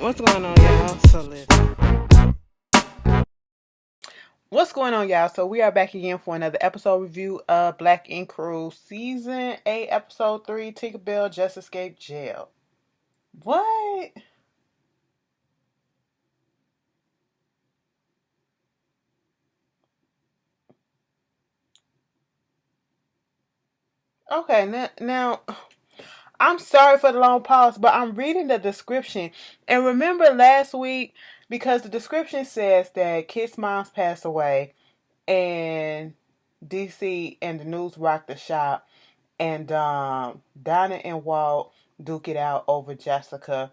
What's going on, y'all? So listen. What's going on, y'all? So we are back again for another episode review of Black Ink Crew Season 8, Episode 3, Tinkerbell Just Escaped Jail. What? Okay, now I'm sorry for the long pause, but I'm reading the description. And remember last week, because the description says that Kit's mom's passed away and DC and the news rocked the shop. And Donna and Walt duke it out over Jessica.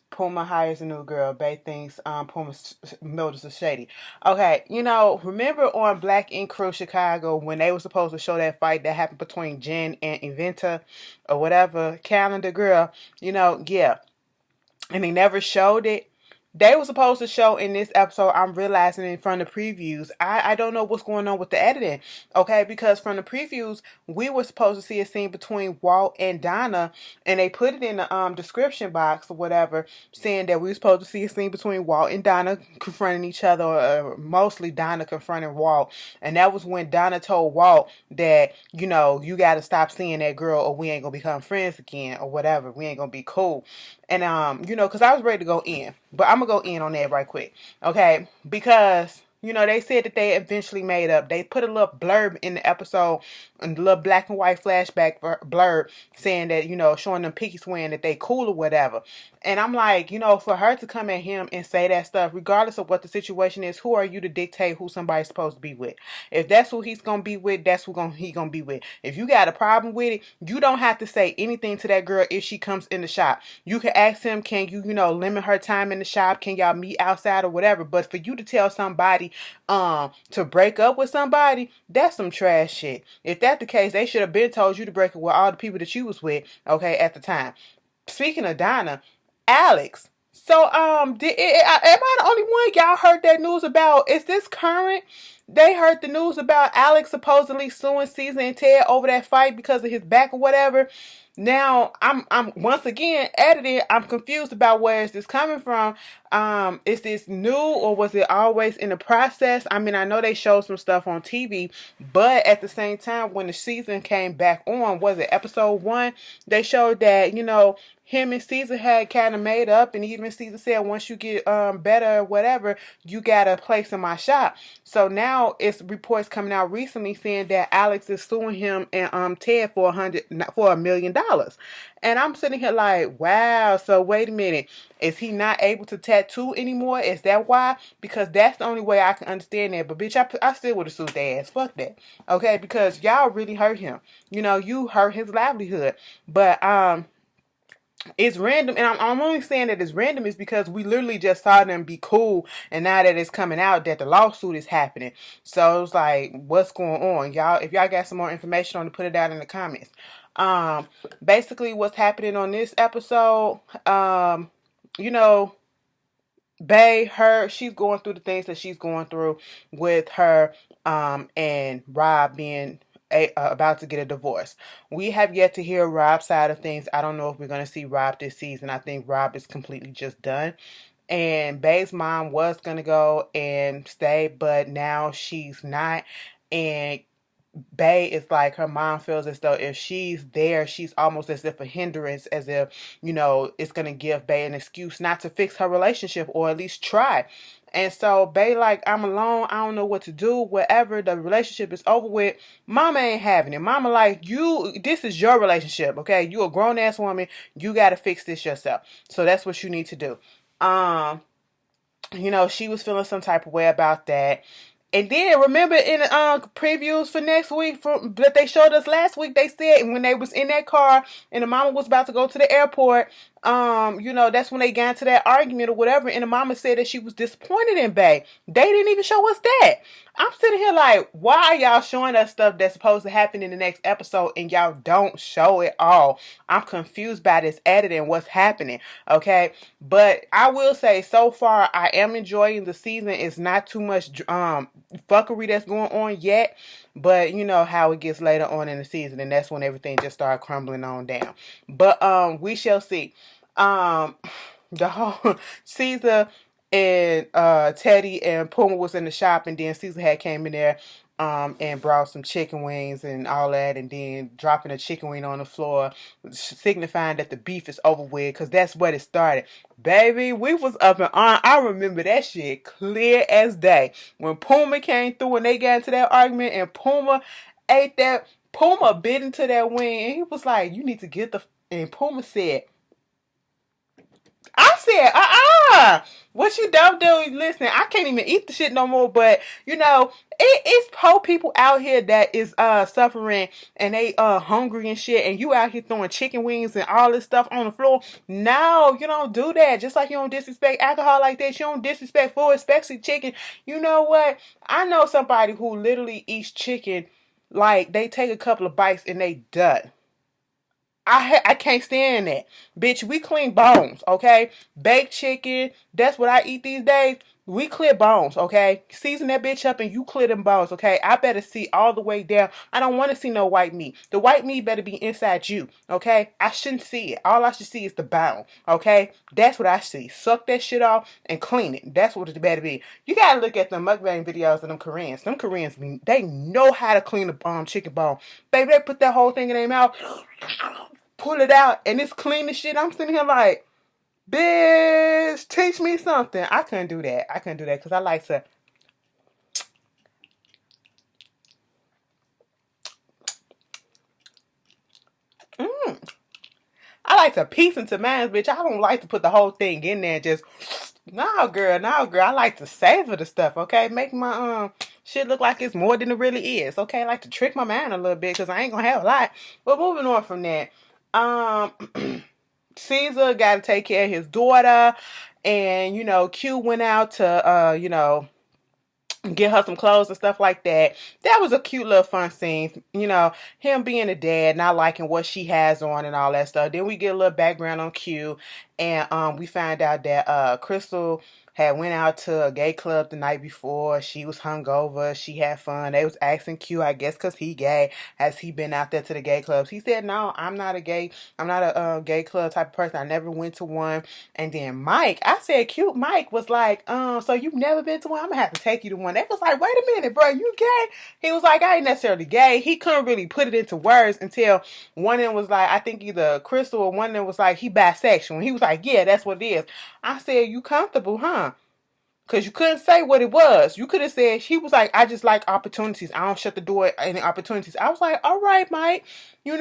Puma hires a new girl. Bay thinks Puma's motives are shady. Okay, remember on Black Ink Crew Chicago when they were supposed to show that fight that happened between Jen and Inventa or whatever, Calendar Girl, yeah. And they never showed it. They were supposed to show in this episode. I'm realizing in front of previews. I don't know what's going on with the editing. Okay, because from the previews, we were supposed to see a scene between Walt and Donna, and they put it in the description box or whatever, saying that we were supposed to see a scene between Walt and Donna confronting each other, or mostly Donna confronting Walt. And that was when Donna told Walt that, you got to stop seeing that girl or we ain't going to become friends again or whatever. We ain't going to be cool. And, because I was ready to go in. But I'm going to go in on that right quick. Okay? Because, they said that they eventually made up. They put a little blurb in the episode, a little black and white flashback blurb saying that, showing them Pinky swearing that they cool or whatever. And I'm like, for her to come at him and say that stuff, regardless of what the situation is, who are you to dictate who somebody's supposed to be with? If that's who he's going to be with, that's who he going to be with. If you got a problem with it, you don't have to say anything to that girl if she comes in the shop. You can ask him, can you, limit her time in the shop? Can y'all meet outside or whatever? But for you to tell somebody to break up with somebody, that's some trash shit. If that's the case, they should have been told you to break up with all the people that you was with, okay, at the time. Speaking of Donna, Alex. So, am I the only one y'all heard that news about? Is this current? They heard the news about Alex supposedly suing Caesar and Ted over that fight because of his back or whatever. Now, I'm once again editing. I'm confused about where is this coming from. Is this new or was it always in the process? I mean, I know they showed some stuff on TV, but at the same time, when the season came back on, was it episode 1? They showed that, him and Caesar had kind of made up, and even Caesar said, once you get better or whatever, you got a place in my shop. So now it's reports coming out recently saying that Alex is suing him and Ted for $1 million. And I'm sitting here like, wow, so wait a minute. Is he not able to tattoo anymore? Is that why? Because that's the only way I can understand that. But bitch, I still would have sued their ass. Fuck that. Okay, because y'all really hurt him. You hurt his livelihood. But it's random, and I'm only saying that it's random is because we literally just saw them be cool, and now that it's coming out that the lawsuit is happening, so it's like, what's going on, y'all? If y'all got some more information on it, put it down in the comments. Basically, what's happening on this episode, you know, she's going through the things that she's going through with her, and Rob being about to get a divorce. We have yet to hear Rob's side of things. I don't know if we're going to see Rob this season. I think Rob is completely just done. And Bay's mom was going to go and stay, but now she's not. And Bay is like, her mom feels as though if she's there, she's almost as if a hindrance, as if, it's going to give Bay an excuse not to fix her relationship or at least try. And so Bay like, I'm alone, I don't know what to do, whatever, the relationship is over with. Mama ain't having it. Mama like, this is your relationship, okay? You a grown ass woman, you got to fix this yourself. So that's what you need to do. She was feeling some type of way about that. And then remember in the previews for next week that they showed us last week, they said when they was in that car and the mama was about to go to the airport, that's when they got into that argument or whatever, and the mama said that she was disappointed in Bay. They didn't even show us that. I'm sitting here like, why are y'all showing us stuff that's supposed to happen in the next episode and y'all don't show it all? I'm confused by this editing, what's happening, okay? But I will say, so far, I am enjoying the season. It's not too much fuckery that's going on yet, but you know how it gets later on in the season, and that's when everything just started crumbling on down. But we shall see. the whole Caesar and Teddy and Puma was in the shop, and then Caesar had came in there and brought some chicken wings and all that, and then dropping a chicken wing on the floor, signifying that the beef is over with, because that's what it started. Baby, we was up and on. I remember that shit clear as day. When Puma came through and they got into that argument, and Puma ate that, Puma bit into that wing, and he was like, you need to get the, and Puma said, I said, what you don't do, listen, I can't even eat the shit no more, but, it's poor people out here that is, suffering, and they, hungry and shit, and you out here throwing chicken wings and all this stuff on the floor. No, you don't do that, just like you don't disrespect alcohol like that, you don't disrespect food, especially chicken. You know what, I know somebody who literally eats chicken, like, they take a couple of bites and they done. I can't stand that. Bitch, we clean bones, okay? Baked chicken, that's what I eat these days. We clear bones, okay? Season that bitch up and you clear them bones, okay? I better see all the way down. I don't want to see no white meat. The white meat better be inside you, okay? I shouldn't see it. All I should see is the bone, okay? That's what I see. Suck that shit off and clean it. That's what it better be. You gotta look at the mukbang videos of them Koreans. Them Koreans, they know how to clean the chicken bone. Baby, they put that whole thing in their mouth, pull it out, and it's clean as shit. I'm sitting here like, bitch, teach me something. I couldn't do that. Because I like to. I like to piece into mine, bitch. I don't like to put the whole thing in there and just. No, girl. I like to savor the stuff, okay? Make my shit look like it's more than it really is, okay? I like to trick my mind a little bit because I ain't gonna have a lot. But moving on from that. Caesar got to take care of his daughter, and Q went out to get her some clothes and stuff like that. That was a cute little fun scene. Him being a dad, not liking what she has on and all that stuff. Then we get a little background on Q, and we find out that Crystal had went out to a gay club the night before. She was hungover. She had fun. They was asking Q, I guess because he gay, has he been out there to the gay clubs? He said, no, I'm not a gay gay club type of person. I never went to one. And then Mike, I said, cute Mike was like, so you've never been to one? I'm gonna have to take you to one. They was like, wait a minute, bro, you gay? He was like, I ain't necessarily gay. He couldn't really put it into words until one of them was like, I think either Crystal or one of them was like, he bisexual. And he was like, yeah, that's what it is. I said, you comfortable, huh? Because you couldn't say what it was. You could have said, he was like, I just like opportunities. I don't shut the door at any opportunities. I was like, all right, Mike. And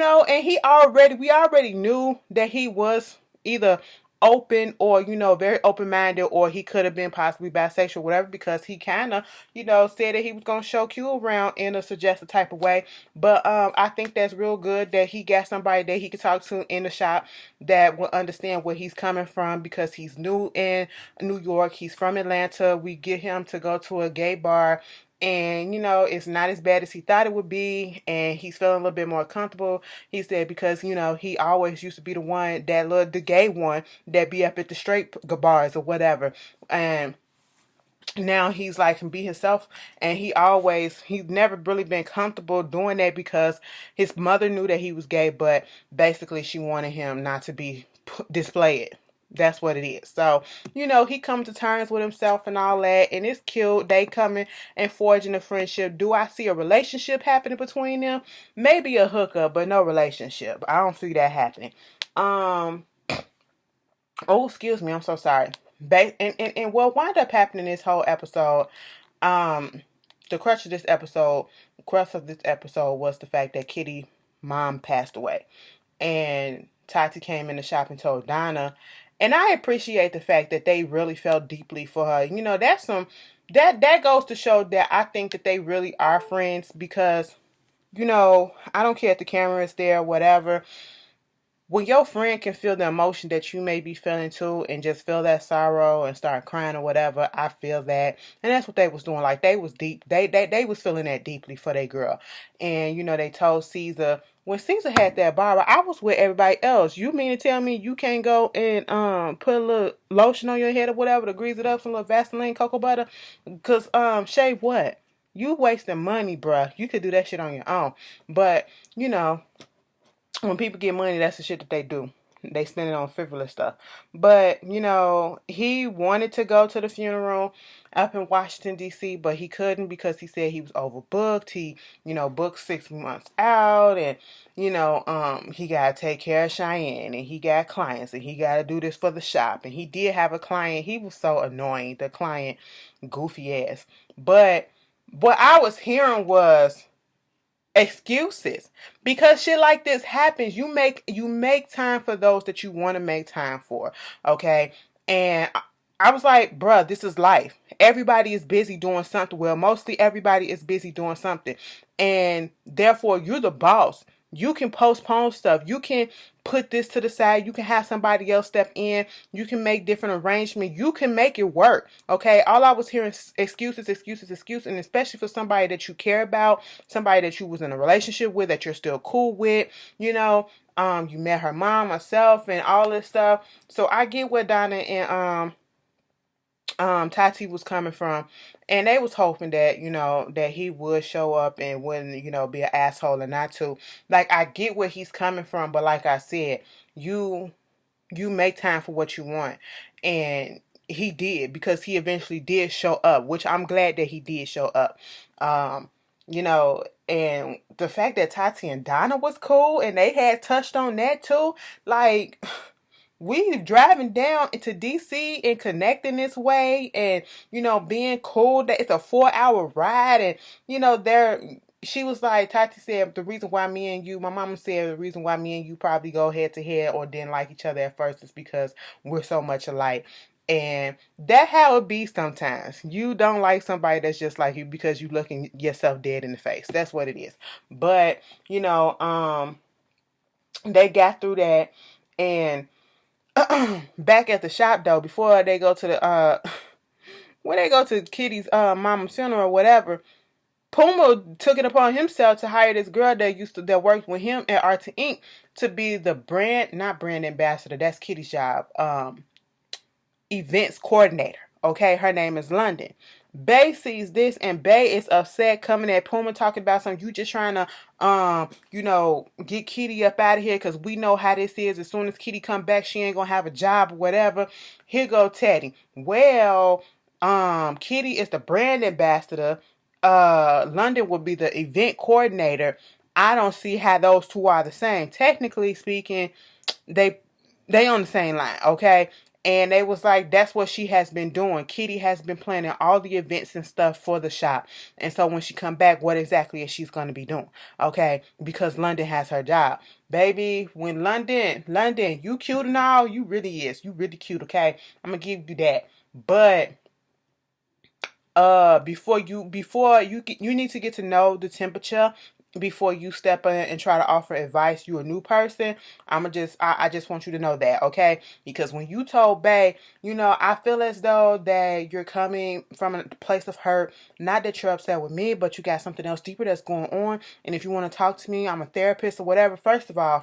we already knew that he was either open or, very open-minded, or he could have been possibly bisexual, whatever, because he kind of, said that he was going to show Q around in a suggestive type of way. But I think that's real good that he got somebody that he could talk to in the shop that will understand where he's coming from, because he's new in New York. He's from Atlanta. We get him to go to a gay bar, and it's not as bad as he thought it would be, and he's feeling a little bit more comfortable. He said because he always used to be the gay one that be up at the straight bars or whatever, and now he's like can be himself, and he's never really been comfortable doing that because his mother knew that he was gay, but basically she wanted him not to be display it. That's what it is. So, he comes to terms with himself and all that, and it's cute. They coming and forging a friendship. Do I see a relationship happening between them? Maybe a hookup, but no relationship. I don't see that happening. Oh, excuse me. I'm so sorry. And what wound up happening this whole episode, the crux of this episode was the fact that Kitty mom passed away, and Tati came in the shop and told Donna. And I appreciate the fact that they really felt deeply for her. That goes to show that I think that they really are friends, because, I don't care if the camera is there or whatever. When your friend can feel the emotion that you may be feeling too, and just feel that sorrow and start crying or whatever, I feel that. And that's what they was doing. Like, they was deep. They was feeling that deeply for their girl. And, they told Caesar, when Caesar had that barber, I was with everybody else. You mean to tell me you can't go and put a little lotion on your head or whatever to grease it up, some little Vaseline, cocoa butter? Because shave what? You wasting money, bruh. You could do that shit on your own. But, when people get money, that's the shit that they do. they spend it on frivolous stuff. But, he wanted to go to the funeral up in Washington, D.C., but he couldn't because he said he was overbooked. He, booked 6 months out, and, he got to take care of Cheyenne, and he got clients, and he got to do this for the shop. And he did have a client. He was so annoying, the client, goofy ass. But what I was hearing was excuses, because shit like this happens. You make time for those that you want to make time for, okay? And I was like, bruh, this is life. Everybody is busy doing something. Well, mostly everybody is busy doing something, and therefore you're the boss. You can postpone stuff. You can put this to the side. You can have somebody else step in. You can make different arrangements. You can make it work. Okay. All I was hearing is excuses, excuses, excuses. And especially for somebody that you care about, somebody that you was in a relationship with, that you're still cool with, you met her mom, herself, and all this stuff. So I get where Donna and Tati was coming from, and they was hoping that that he would show up and wouldn't be an asshole and not to. Like, I get where he's coming from, but like I said, you make time for what you want, and he did, because he eventually did show up, which I'm glad that he did show up. And the fact that Tati and Donna was cool and they had touched on that too, like, we driving down into DC and connecting this way, and being cool, that it's a 4-hour ride, and there she was like, Tati said, the reason why me and you, my mama said, the reason why me and you probably go head to head or didn't like each other at first is because we're so much alike. And that how it be sometimes. You don't like somebody that's just like you because you looking yourself dead in the face. That's what it is. But they got through that, and back at the shop though, before they go to the when they go to Kitty's mama's funeral or whatever, Puma took it upon himself to hire this girl that worked with him at Art to Inc. to be the not brand ambassador. That's Kitty's job. Events coordinator. Okay, her name is London. Bay sees this, and Bay is upset, coming at Puma talking about something. You just trying to get Kitty up out of here, because we know how this is. As soon as Kitty come back, she ain't gonna have a job or whatever. Here go Teddy. Well, Kitty is the brand ambassador. London will be the event coordinator. I don't see how those two are the same. Technically speaking, they on the same line, okay? And they was like, that's what she has been doing. Kitty has been planning all the events and stuff for the shop. And so when she come back, what exactly is she's going to be doing? Okay? Because London has her job. Baby, when London, you cute and all, you really is. You really cute, okay? I'm going to give you that. But before you need to get to know the temperature before you step in and try to offer advice. You a new person. I just want you to know that, okay? Because when you told Bay, I feel as though that you're coming from a place of hurt. Not that you're upset with me, but you got something else deeper that's going on. And if you want to talk to me, I'm a therapist or whatever. First of all,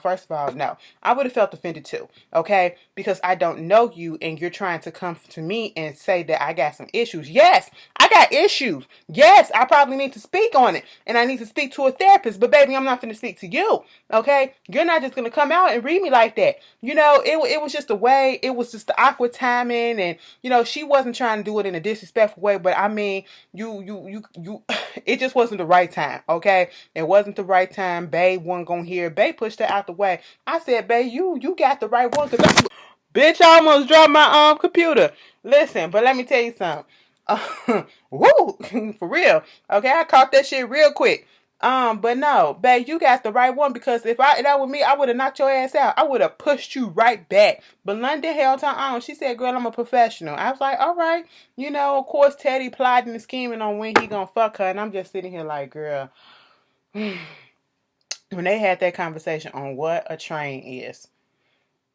no. I would have felt offended too, okay? Because I don't know you, and you're trying to come to me and say that I got some issues. Yes, I got issues. Yes, I probably need to speak on it, and I need to speak to a therapist. But baby, I'm not going to speak to you. Okay, you're not just going to come out and read me like that. It was just the way. It was just the awkward timing, and she wasn't trying to do it in a disrespectful way. But I mean, you, it just wasn't the right time. Okay, it wasn't the right time. Bae wasn't gonna hear. Bae pushed her out the way. I said, Bae, you got the right one, because bitch, I almost dropped my computer. Listen, but let me tell you something. Woo, for real. Okay, I caught that shit real quick. But no, babe, you got the right one, because if that were me, I would have knocked your ass out. I would have pushed you right back. But London held her on. She said, girl, I'm a professional. I was like, all right. Of course, Teddy plotting and scheming on when he gonna fuck her. And I'm just sitting here like, girl. When they had that conversation on what a train is,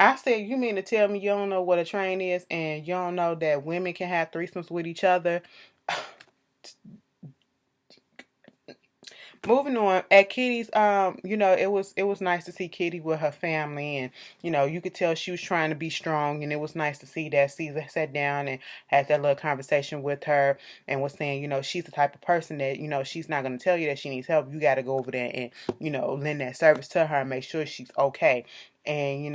I said, you mean to tell me you don't know what a train is, and you don't know that women can have threesomes with each other? Moving on, at Kitty's, it was nice to see Kitty with her family, and you could tell she was trying to be strong, and it was nice to see that Caesar sat down and had that little conversation with her, and was saying, she's the type of person that, she's not going to tell you that she needs help. You got to go over there and, lend that service to her and make sure she's okay. And,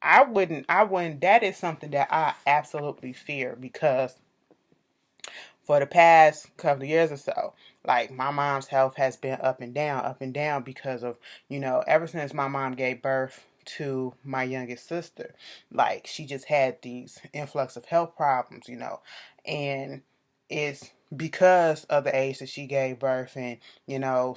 I wouldn't, that is something that I absolutely fear because for the past couple of years or so, like my mom's health has been up and down because of, ever since my mom gave birth to my youngest sister, like she just had these influx of health problems, and it's because of the age that she gave birth and,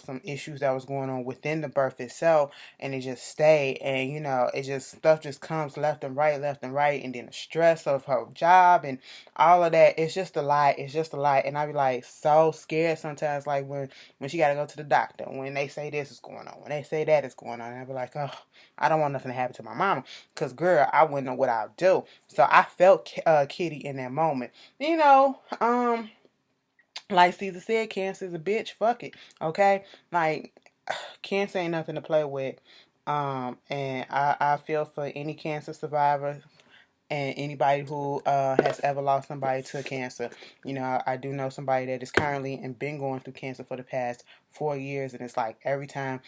some issues that was going on within the birth itself, and it just stayed, and it just stuff just comes left and right, and then the stress of her job and all of that. It's just a lot. It's just a lot. And I be like so scared sometimes, like when she gotta go to the doctor, when they say this is going on, when they say that is going on, and I be like, oh, I don't want nothing to happen to my mama, because girl, I wouldn't know what I'll do. So I felt Kitty in that moment. Like Caesar said, cancer is a bitch. Fuck it. Okay? Like, cancer ain't nothing to play with. And I feel for any cancer survivor and anybody who has ever lost somebody to cancer. I do know somebody that is currently and been going through cancer for the past 4 years, and it's like every time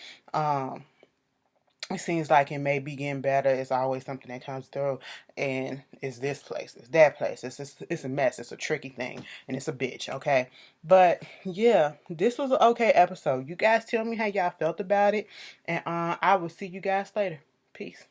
it seems like it may be getting better, it's always something that comes through, and it's this place, it's that place, it's a mess, it's a tricky thing, and it's a bitch. Okay, but yeah, this was an okay episode. You guys tell me how y'all felt about it, and I will see you guys later. Peace.